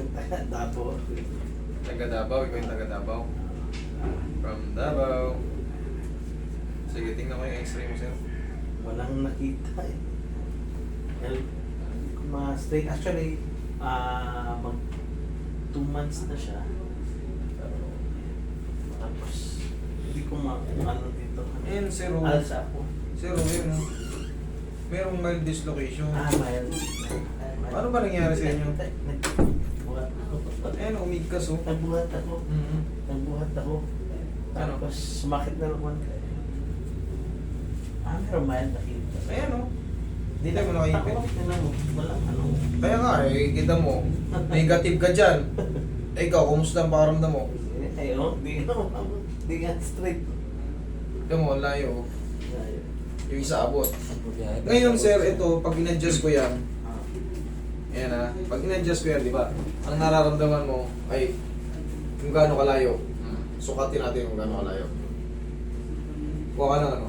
yung taga Davao. Taga Davao, ikaw yung taga Davao. From Davao. Sige, tingnan ko yung x-ray mo, sir. Walang nakita eh. Well, mga straight, actually, mag 2 months na siya. Pero, tapos, hindi ko ano dito. Ayun, sir. Alsa ako. Sir, yun. Merong mild dislocation. Mild. Ano ba nangyari sa inyo? Nagbuhat ako. Ayun, umigkas, oh. Nagbuhat ako. Mm-hmm. Nagbuhat ako. Ano? Tapos, sumakit na naman. Pero mild nakita. Ayan, oh. Hindi na mo nakaipin. Tignan mo, walang ano. Kaya nga, kita mo. Negative ka dyan. Ikaw, kumusta ang pakiramdam mo? Ayun, di nga straight. Ito mo, ang layo. Yung isa abot. Ngayon, sir, ito, pag in-adjust ko yan, ayan ha, pag in-adjust ko yan, di ba, ang nararamdaman mo ay kung gaano kalayo. Sukatin natin kung gaano kalayo. Kuha ka ng ano.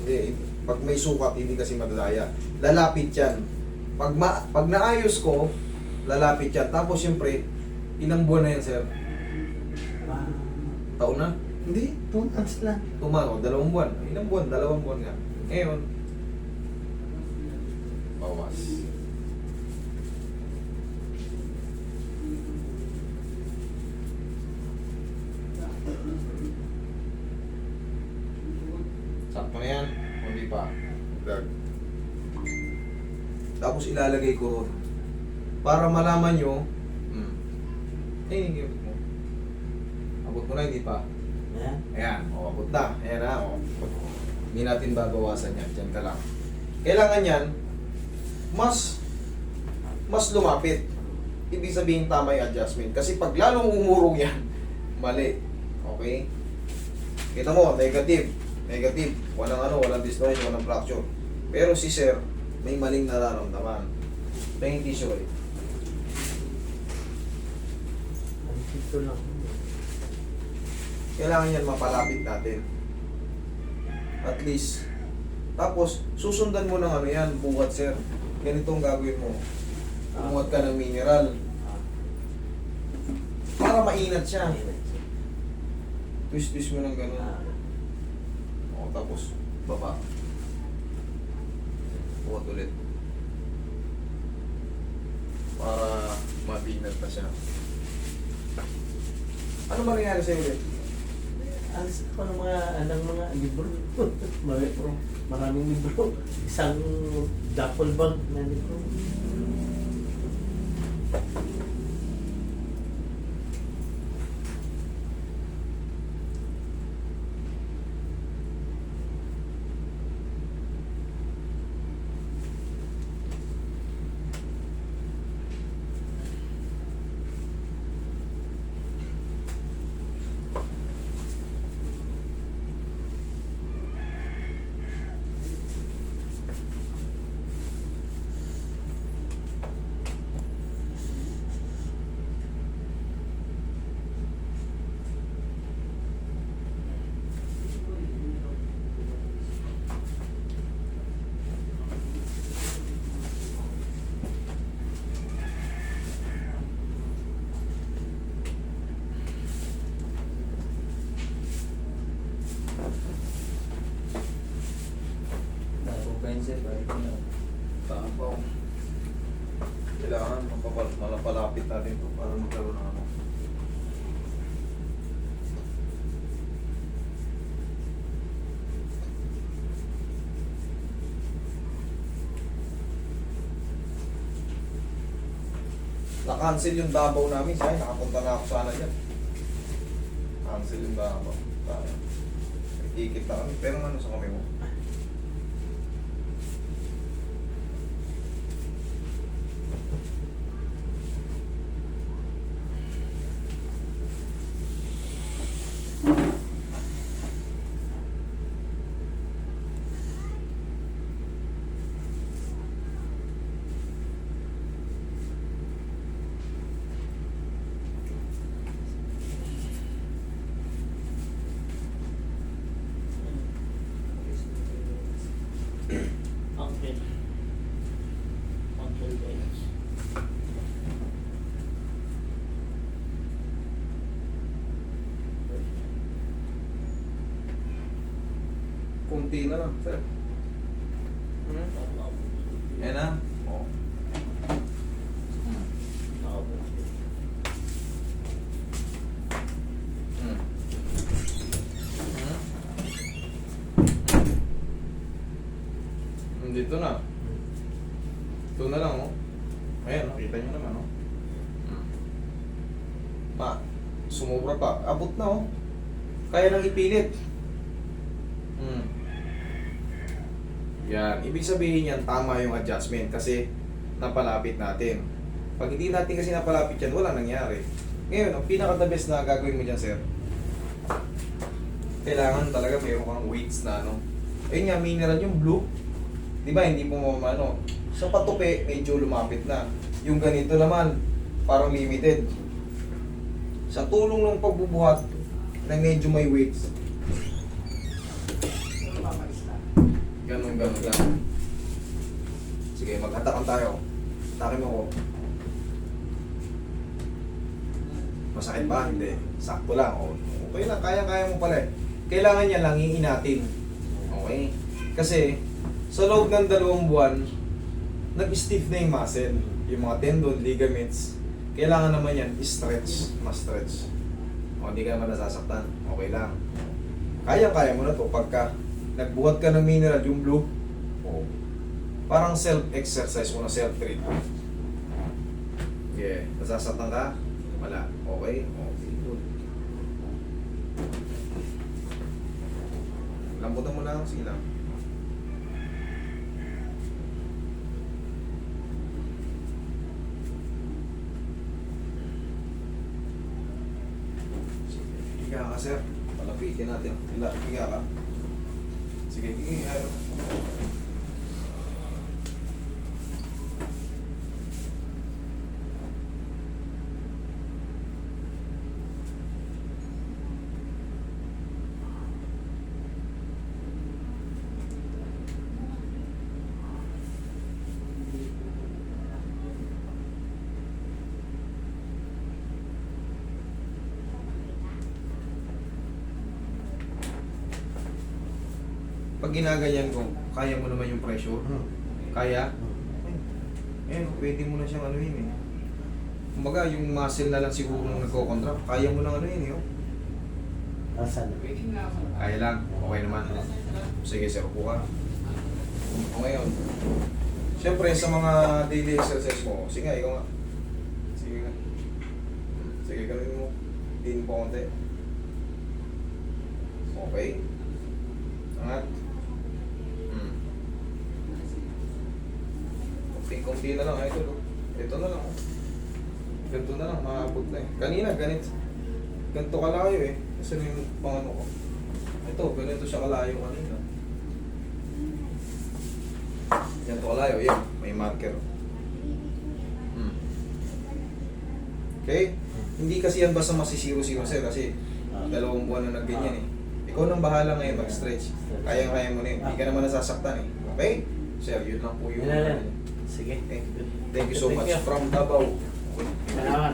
Hindi, pag may sukat, hindi kasi madadaya. Lalapit yan. Pag naayos ko, lalapit yan. Tapos, siyempre, ilang buwan na yan, sir? Taon na? Hindi, 2 months lang. Tumano, 2 buwan. Ilang buwan? 2 buwan nga. Ngayon, bawas. Sakto na yan. Hindi pa. Drag. Tapos ilalagay ko para malaman nyo, hingin mo. Abot mo na, hindi pa. Ayan. Ayan, abot na. Ayan na, Hindi natin babawasan yan. Diyan ka lang. Kailangan yan, mas lumapit. Ibig sabihin tama yung adjustment. Kasi pag lalong umurong yan, mali. Okay? Kita mo, negative. Negative. Walang distortion, walang fracture. Pero si sir, may maling nararamdaman. Pahing tissue ulit. Dito lang. Kailangan yan mapalapit natin. At least. Tapos, susundan mo ng ano yan, buhat sir. Ganito ang gagawin mo. Bumuhat ka ng mineral. Para mainat siya. Twist mo ng gano'n. O, tapos, baba. Buhat ulit. Para mapinat na siya. Ano ba nangyari sa'yo ulit? Alis ako ng mga libro. Maraming libro. Isang duffel bag na libro. Tapaw. Kailangan malapalapit natin ito para magkaroon ng ano. Na-cancel yung Davao namin. Say, nakapunta na ako sana dyan. Cancel yung Davao. Ikit na kami. Pero ano sa kami mo? kunti na lang, sir. Yan na. Oh. Dito na. Ito na lang, oh. Ayan, nakita nyo naman, oh. Sumubra pa. Abot na, oh. Kaya nang ipilit. Yan. Ibig sabihin yan, tama yung adjustment kasi napalapit natin. Pag hindi natin kasi napalapit yan, wala nangyari. Ngayon, ang pinaka-the best na gagawin mo dyan, sir, kailangan talaga mayroon kang weights na, ano. Ayun nga, mineral yung blue. Di ba, hindi mo ano. Sa patupi, medyo lumapit na. Yung ganito naman, parang limited. Sa tulong ng pagbubuhat na medyo may weights. Ganun. Sige, mag-atakan tayo. Atakin mo ako. Masakit ba? Hindi. Sakto lang. Okay lang, kaya mo pala eh. Kailangan niya lang iinatin. Okay? Kasi, sa loob ng 2 buwan, nag-stiff na yung muscle. Yung mga tendon, ligaments. Kailangan naman yan, stretch. Ma-stretch. O, hindi ka naman nasasaktan. Okay lang. Kaya mo na to pagka nagbuhat ka ng mineral, yung blue, parang self-exercise mo na, self-treat. Yeah. Nasasaktan ka? Wala. Okay? Okay. Good. Lambutan mo lang. Sige lang. Higa ka, sir. Palapitin natin. Higa ka. Sige, higa. Pag ginaganyan ko, kaya mo naman yung pressure. Kaya? Pwede mo na siyang anuhin eh. Kumbaga, yung muscle na lang siguro nung nagko-contract, kaya mo nang anuhin eh. Asan? Kaya lang, okay naman. Sige, sir, upo ka. O ngayon, siyempre sa mga daily exercise mo, sige nga, ikaw nga. Sige nga. Sige, gawin mo. Din po konti. Okay. Angat. Kunti na lang, ito. Ito na lang. Ganito na lang, maabot na eh. Kanina, ganito kalayo eh. Kasi yung pangano ko. Ito, ganito siya kalayo kanina. Ganito kalayo, yan. May marker. Okay? Hindi kasi yan basta masisiro-siro sir kasi 2 buwan na nagganyan eh. Ikaw nang bahala ngayon mag-stretch. Kaya mo na yun. Hindi ka naman nasasaktan eh. Okay? Sir, yun lang po yung... Sige. Okay. Thank you so much. From Davao. Salamat.